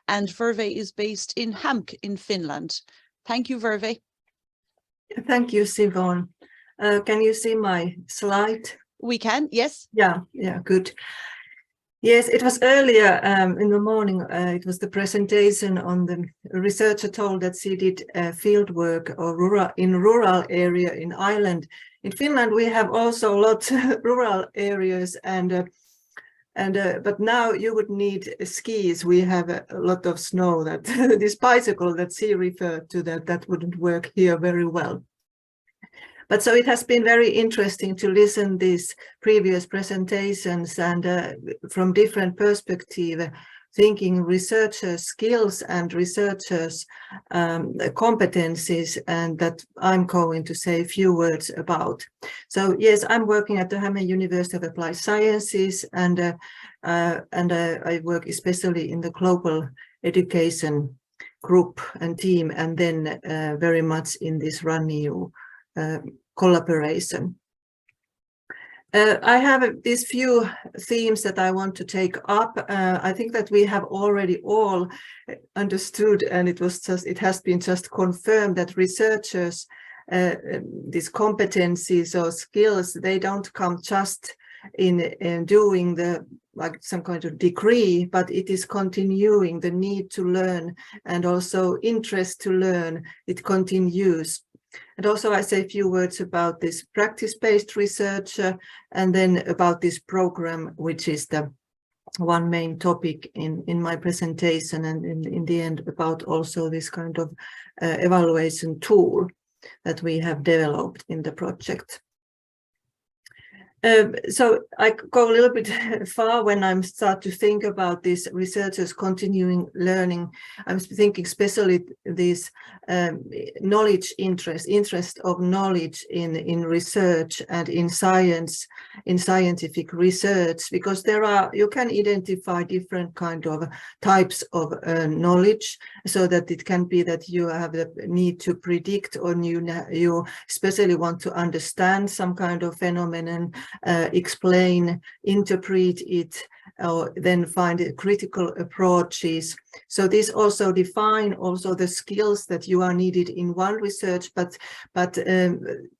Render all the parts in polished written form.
and Virve is based in HAMK in Finland. Thank you, Virve. Thank you, Siobhan. Can you see my slide? We can, yes. Yeah, good. Yes, it was earlier in the morning. It was the presentation on the researcher told that she did field work or rural area in Ireland. In Finland, we have also lots of rural areas, but now you would need skis. We have a lot of snow. That this bicycle that she referred to, that wouldn't work here very well. But so it has been very interesting to listen these previous presentations and from different perspectives, thinking researchers' skills and researchers' competencies, and that I'm going to say a few words about. So yes, I'm working at the HAMK University of Applied Sciences, and I work especially in the global education group and team, and then very much in this RunEU collaboration. I have these few themes that I want to take up. I think that we have already all understood, and it has been just confirmed that researchers, these competencies or skills, they don't come just in doing like some kind of degree, but it is continuing the need to learn and also interest to learn. It continues. And also I say a few words about this practice-based research and then about this program, which is the one main topic in my presentation, and in the end about also this kind of evaluation tool that we have developed in the project. So I go a little bit far when I start to think about this researchers continuing learning. I'm thinking especially this knowledge interest of knowledge in research and in science, in scientific research, because you can identify different kind of types of knowledge, so that it can be that you have the need to predict, or you especially want to understand some kind of phenomenon, explain, interpret it, or then find critical approaches. So this also define also the skills that you are needed in one research, but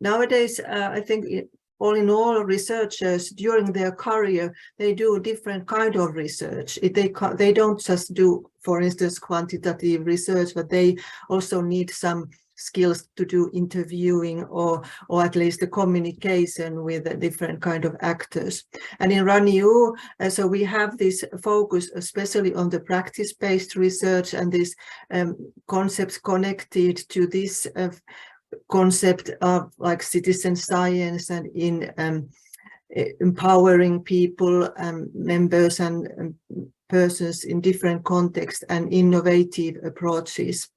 nowadays I think all in all, researchers during their career, they do different kind of research. They don't just do, for instance, quantitative research, but they also need some skills to do interviewing or at least the communication with different kind of actors. And in RunEU, so we have this focus especially on the practice-based research and these concepts connected to this concept of like citizen science and in empowering people, members and persons in different contexts and innovative approaches.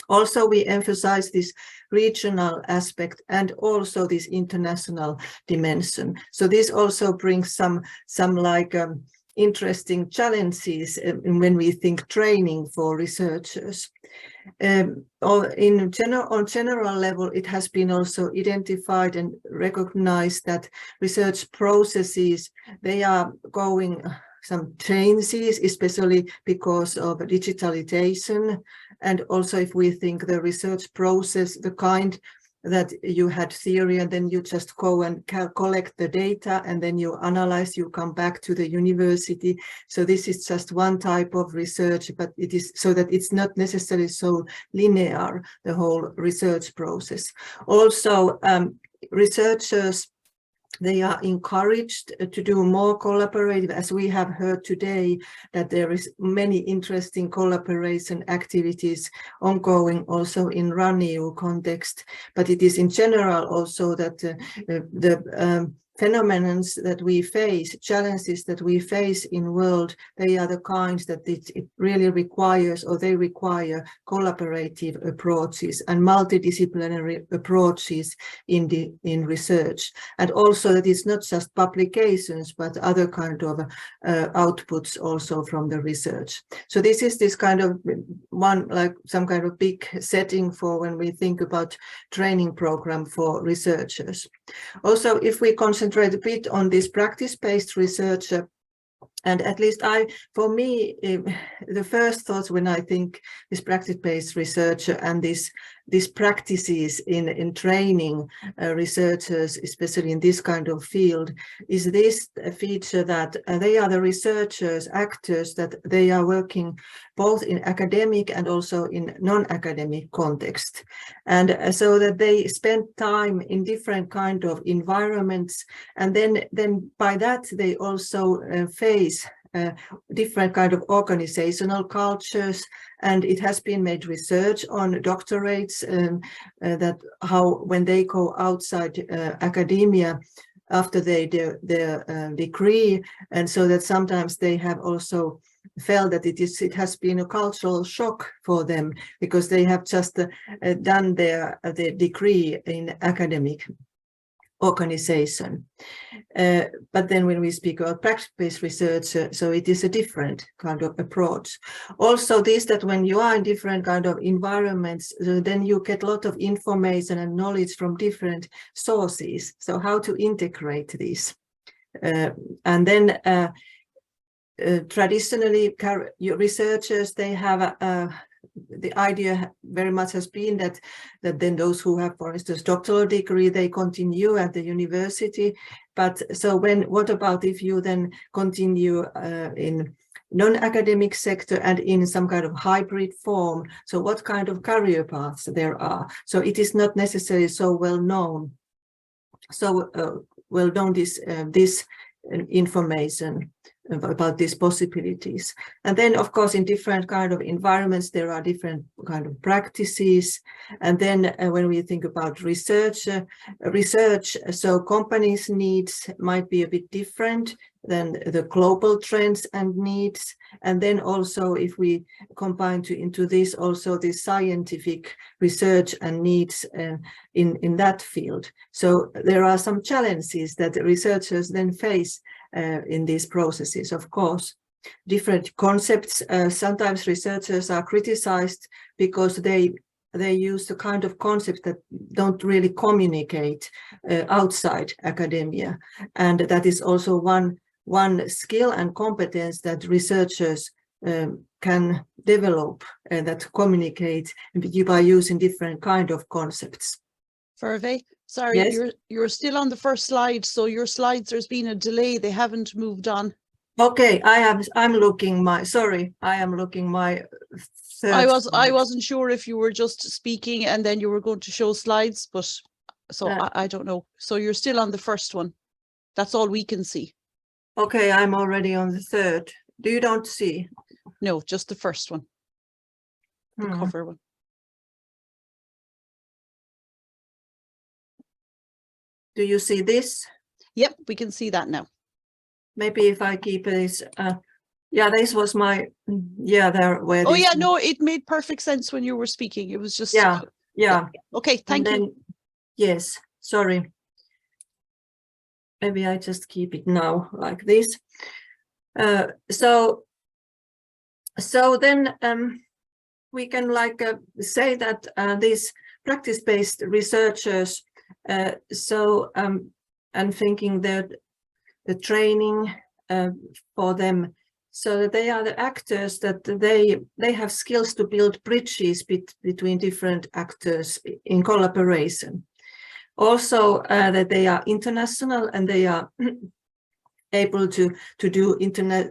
Also, we emphasize this regional aspect and also this international dimension. So this also brings some like interesting challenges when we think training for researchers. On general level, it has been also identified and recognized that research processes, they are going some changes, especially because of digitalization. And also if we think the research process, the kind that you had theory and then you just go and collect the data and then you analyze, you come back to the university. So this is just one type of research, but it is so that it's not necessarily so linear, the whole research process. Also, researchers, they are encouraged to do more collaborative, as we have heard today, that there is many interesting collaboration activities ongoing also in RunEU context, but it is in general also that the phenomena that we face, challenges that we face in world, they are the kinds that it really requires, or they require collaborative approaches and multidisciplinary approaches in research. And also that it's not just publications, but other kind of outputs also from the research. So this is this kind of one, like some kind of big setting for when we think about training program for researchers. Also, if we concentrate a bit on this practice-based research, And at least for me, the first thoughts when I think this practice-based research and these practices in training researchers, especially in this kind of field, is this feature that they are the researchers, actors, that they are working both in academic and also in non-academic context. And so that they spend time in different kind of environments, and then by that they also face different kind of organizational cultures. And it has been made research on doctorates that how when they go outside academia after their degree, and so that sometimes they have also felt that it has been a cultural shock for them because they have just done their degree in academic organization. But then when we speak about practice-based research, so it is a different kind of approach. Also this, that when you are in different kind of environments, then you get a lot of information and knowledge from different sources. So how to integrate this? And then traditionally, researchers, they have the idea very much has been that then those who have, for instance, doctoral degree, they continue at the university. But so what about if you then continue in non-academic sector and in some kind of hybrid form? So what kind of career paths there are? So it is not necessarily so well known. So well known this information about these possibilities. And then of course in different kind of environments there are different kind of practices. And then when we think about research, so companies' needs might be a bit different than the global trends and needs. And then also if we combine into this also the scientific research and needs in that field. So there are some challenges that researchers then face in these processes. Of course, different concepts. Sometimes researchers are criticized because they use the kind of concepts that don't really communicate outside academia, and that is also one skill and competence that researchers can develop and that communicate by using different kind of concepts. Virve, sorry, yes? you're still on the first slide, so your slides, there's been a delay, they haven't moved on. Okay, I'm looking my third I wasn't sure if you were just speaking and then you were going to show slides, but so I don't know. So you're still on the first one. That's all we can see. Okay, I'm already on the third. You don't see? No, just the first one. The cover one. Do you see this? Yep, we can see that now. Maybe if I keep this, yeah, this was my, there where. Oh yeah, no, it made perfect sense when you were speaking. It was just. Yeah. Okay, thank you. Yes, sorry. Maybe I just keep it now like this. So then we can say that these practice-based researchers, and thinking that the training for them, so that they are the actors, that they have skills to build bridges between different actors in collaboration. Also that they are international and they are able to do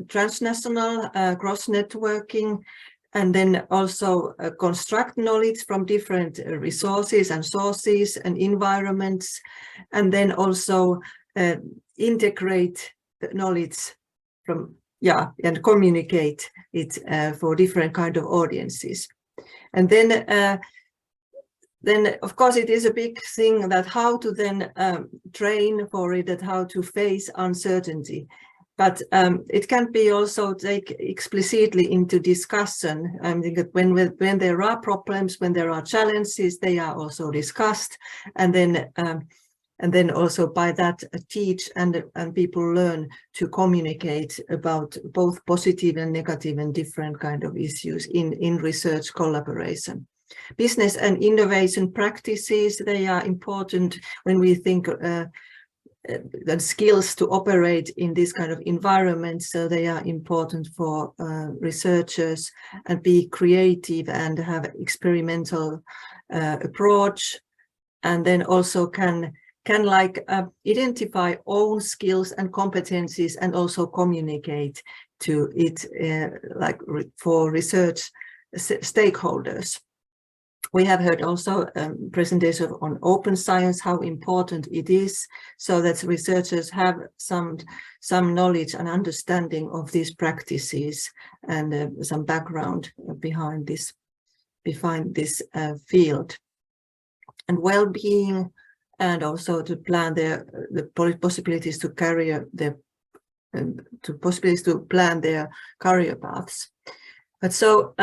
transnational cross-networking, and then also construct knowledge from different resources and sources and environments, and then also integrate the knowledge from, and communicate it for different kind of audiences. And then of course it is a big thing that how to then train for it, that how to face uncertainty. But it can be also take explicitly into discussion. I think that when there are problems, when there are challenges, they are also discussed, and then also by that teach and people learn to communicate about both positive and negative and different kind of issues in research collaboration. Business and innovation practices, they are important when we think and skills to operate in this kind of environment. So they are important for researchers, and be creative and have experimental approach, and then also can like identify own skills and competencies, and also communicate to it like for research stakeholders. We have heard also presentation on open science, how important it is, so that researchers have some knowledge and understanding of these practices, and some background behind this field. And well-being, and also to plan the possibilities to plan their career paths. But so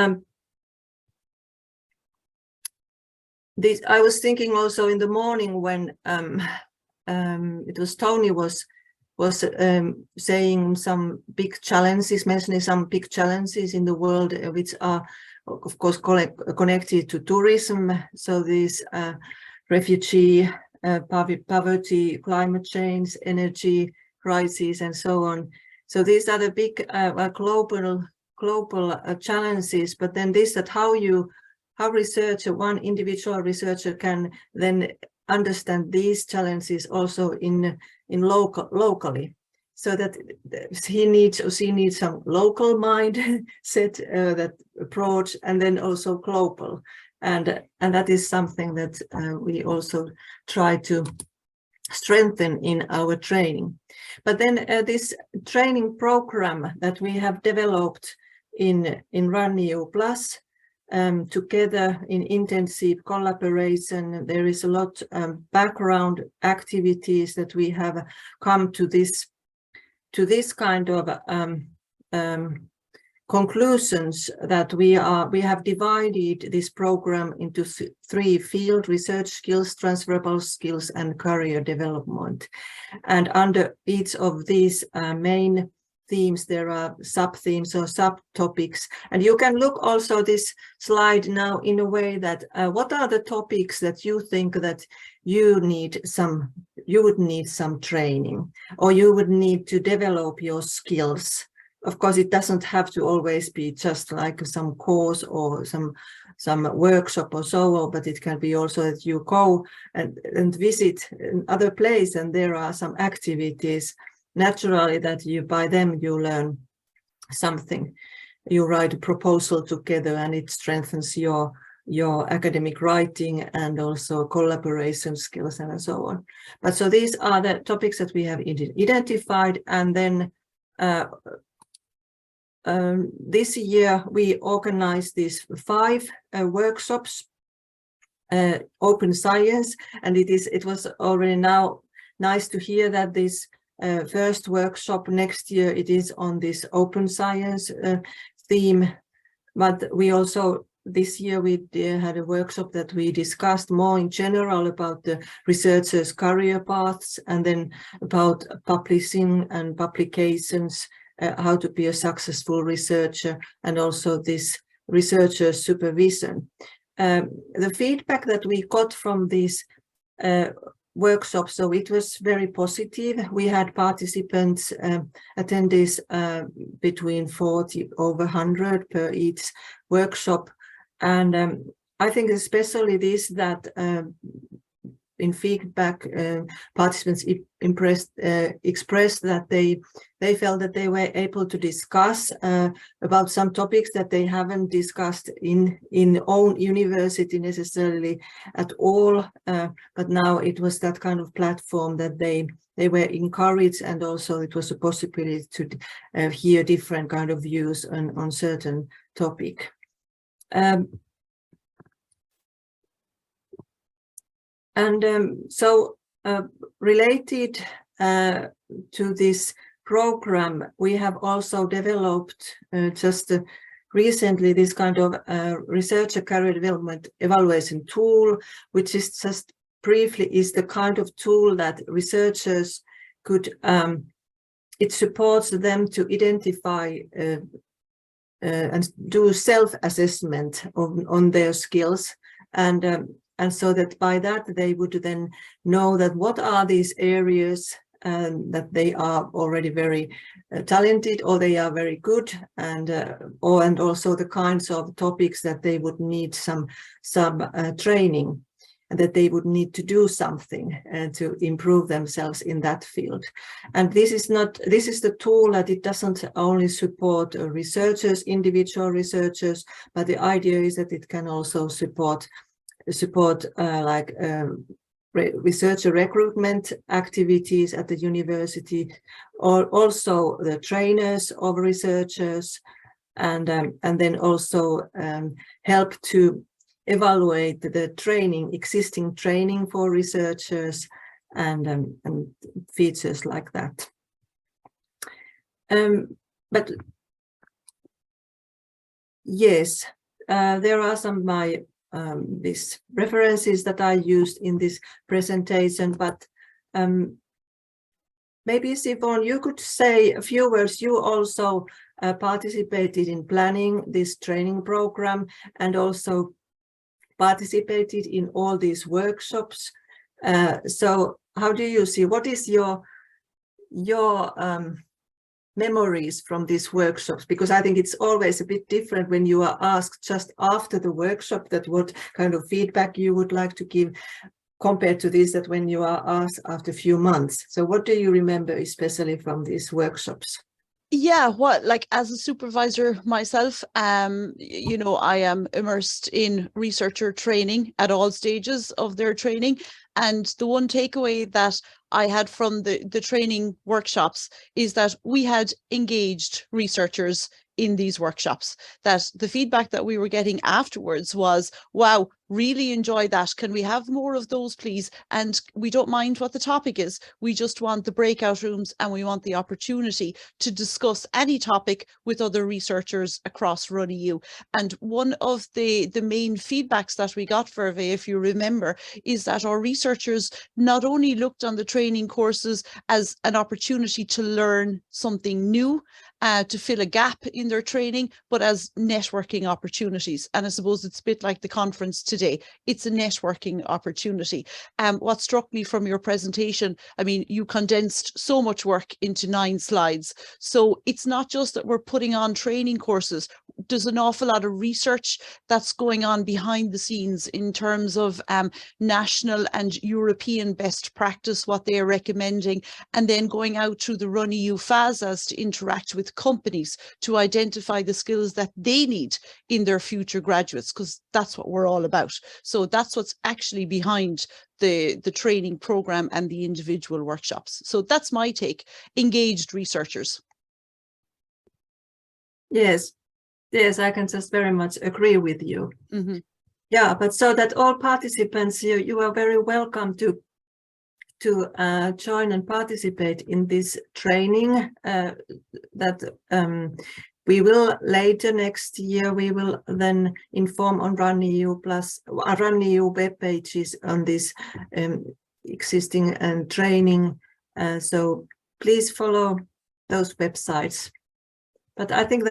I was thinking also in the morning when it was Tony was saying some big challenges, mentioning some big challenges in the world, which are of course connected to tourism. So these refugee, poverty, climate change, energy crisis, and so on. So these are the big global challenges. But then how one individual researcher can then understand these challenges also in locally, so that he needs or she needs some local mindset, that approach, and then also global, and that is something that we also try to strengthen in our training. But then this training program that we have developed in RunEU Plus, together in intensive collaboration, there is a lot background activities that we have come to this kind of conclusions, that we have divided this program into three fields: research skills, transferable skills, and career development. And under each of these main themes, there are sub-themes or subtopics. And you can look also this slide now in a way that what are the topics that you think that you would need some training, or you would need to develop your skills. Of course, it doesn't have to always be just like some course or some workshop or so on, but it can be also that you go and visit another place, and there are some activities naturally that by them you learn something. You write a proposal together, and it strengthens your academic writing and also collaboration skills and so on. But so these are the topics that we have identified, and then this year we organized these 5 workshops, open science, and it was already now nice to hear that this first workshop next year, it is on this open science theme. But we also this year we had a workshop that we discussed more in general about the researchers' career paths, and then about publishing and publications, how to be a successful researcher, and also this researcher supervision. The feedback that we got from these workshops, so it was very positive. We had participants, attendees between 40 over 100 per each workshop, and I think especially this, that in feedback, participants expressed that they felt that they were able to discuss about some topics that they haven't discussed in own university necessarily at all, but now it was that kind of platform that they were encouraged, and also it was a possibility to hear different kind of views on certain topic. So related to this program, we have also developed just recently this kind of researcher career development evaluation tool, which is just briefly is the kind of tool that researchers could, it supports them to identify and do self-assessment on their skills, and so that by that they would then know that what are these areas that they are already very talented, or they are very good, and also the kinds of topics that they would need some training, and that they would need to do something to improve themselves in that field. And this is the tool that it doesn't only support researchers, individual researchers, but the idea is that it can also support researcher recruitment activities at the university, or also the trainers of researchers, and then also help to evaluate the existing training for researchers, and features like that. But yes, there are some of my these references that I used in this presentation, but maybe Siobhan, you could say a few words. You also participated in planning this training program, and also participated in all these workshops. So how do you see, what is your memories from these workshops? Because I think it's always a bit different when you are asked just after the workshop that what kind of feedback you would like to give, compared to this that when you are asked after a few months. So what do you remember especially from these workshops? Yeah, as a supervisor myself, you know, I am immersed in researcher training at all stages of their training. And the one takeaway that I had from the training workshops is that we had engaged researchers in these workshops, that the feedback that we were getting afterwards was, wow, really enjoy that. Can we have more of those, please? And we don't mind what the topic is. We just want the breakout rooms, and we want the opportunity to discuss any topic with other researchers across RunEU. And one of the main feedbacks that we got, Virve, if you remember, is that our researchers not only looked on the training courses as an opportunity to learn something new, to fill a gap in their training, but as networking opportunities. And I suppose it's a bit like the conference today. It's a networking opportunity. What struck me from your presentation, I mean, you condensed so much work into 9 slides. So it's not just that we're putting on training courses. There's an awful lot of research that's going on behind the scenes in terms of national and European best practice, what they are recommending, and then going out through the RunEU FASAs to interact with companies to identify the skills that they need in their future graduates, because that's what we're all about. So that's what's actually behind the training program and the individual workshops. So that's my take. Engaged researchers. Yes, I can just very much agree with you. Mm-hmm. Yeah, but so that all participants, you are very welcome to join and participate in this training that we will later next year. We will then inform on RunEU plus RunEU web pages on this existing training. So please follow those websites. But I think that